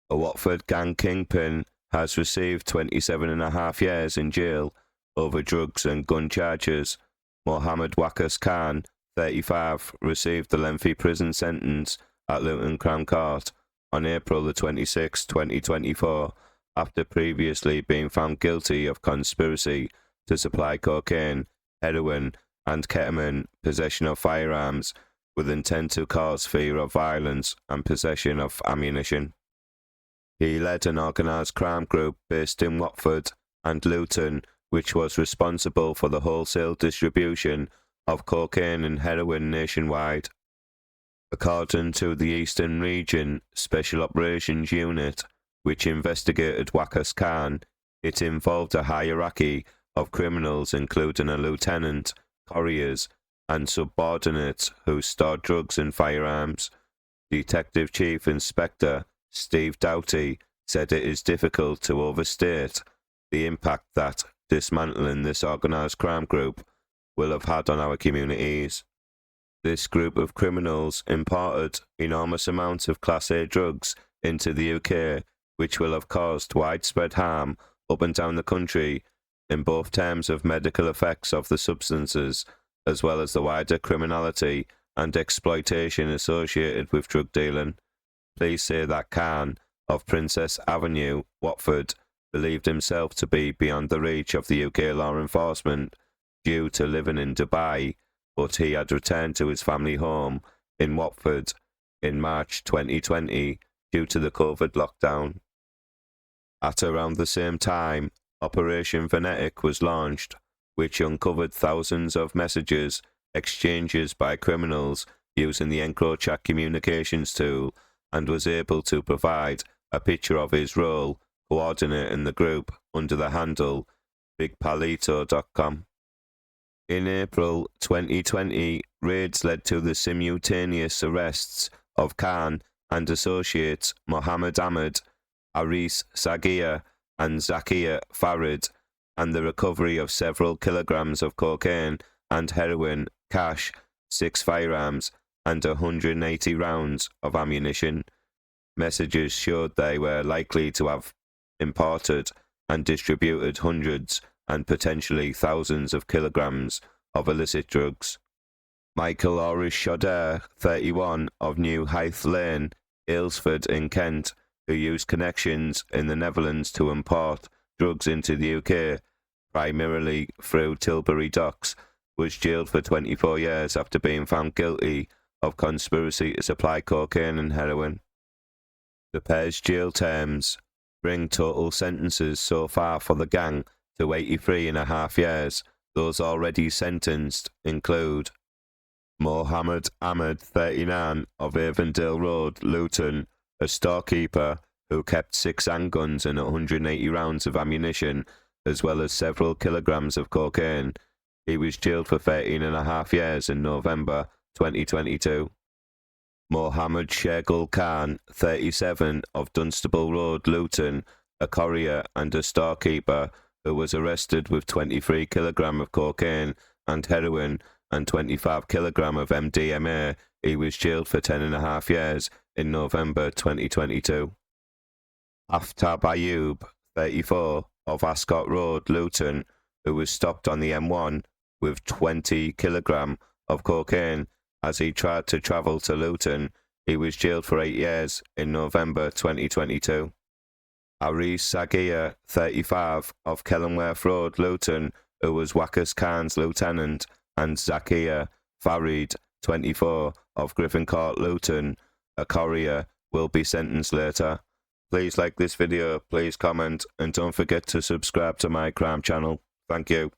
A Watford gang kingpin has received 27.5 years in jail over drugs and gun charges. Mohammed Waqas Khan, 35, received a lengthy prison sentence at Luton Crown Court on April the 26th, 2024, after previously being found guilty of conspiracy to supply cocaine, heroin, and ketamine, possession of firearms with intent to cause fear of violence, and possession of ammunition. He led an organised crime group based in Watford and Luton, which was responsible for the wholesale distribution of cocaine and heroin nationwide. According to the Eastern Region Special Operations Unit, which investigated Waqas Khan, it involved a hierarchy of criminals including a lieutenant, couriers, and subordinates who stored drugs and firearms. Detective Chief Inspector Steve Dowty said it is difficult to overstate the impact that dismantling this organised crime group will have had on our communities. This group of criminals imported enormous amounts of Class A drugs into the UK, which will have caused widespread harm up and down the country in both terms of medical effects of the substances, as well as the wider criminality and exploitation associated with drug dealing. Police say that Khan, of Princess Avenue, Watford, believed himself to be beyond the reach of the UK law enforcement due to living in Dubai, but he had returned to his family home in Watford in March 2020 due to the COVID lockdown. At around the same time, Operation Venetic was launched, which uncovered thousands of messages exchanged by criminals using the EncroChat communications tool, and was able to provide a picture of his role coordinating the group under the handle bigpalito.com. In April 2020, raids led to the simultaneous arrests of Khan and associates Mohammed Ahmed, Aris Sagia, and Zakia Farid, and the recovery of several kilograms of cocaine and heroin, cash, 6 firearms, and 180 rounds of ammunition. Messages showed they were likely to have imported and distributed hundreds and potentially thousands of kilograms of illicit drugs. Michael Orish-Shodder, 31, of New Hythe Lane, Aylesford in Kent, who used connections in the Netherlands to import drugs into the UK, primarily through Tilbury Docks, was jailed for 24 years after being found guilty of conspiracy to supply cocaine and heroin. The pair's jail terms bring total sentences so far for the gang to 83.5 years. Those already sentenced include Mohammed Ahmed, 39, of Avondale Road, Luton, a storekeeper who kept 6 handguns and 180 rounds of ammunition, as well as several kilograms of cocaine. He was jailed for 13.5 years in November 2022. Mohammed Waqas Khan, 37, of Dunstable Road, Luton, a courier and a storekeeper who was arrested with 23 kilograms of cocaine and heroin and 25 kilograms of MDMA. He was jailed for 10.5 years in November 2022. Aftab Ayub, 34, of Ascot Road, Luton, who was stopped on the M1 with 20 kilograms of cocaine as he tried to travel to Luton. He was jailed for 8 years in November 2022. Aris Sagia, 35, of Kellenworth Road, Luton, who was Waqas Khan's lieutenant, and Zakia Farid, 24, of Griffin Court, Luton, a courier, will be sentenced later. Please like this video, please comment, and don't forget to subscribe to my crime channel. Thank you.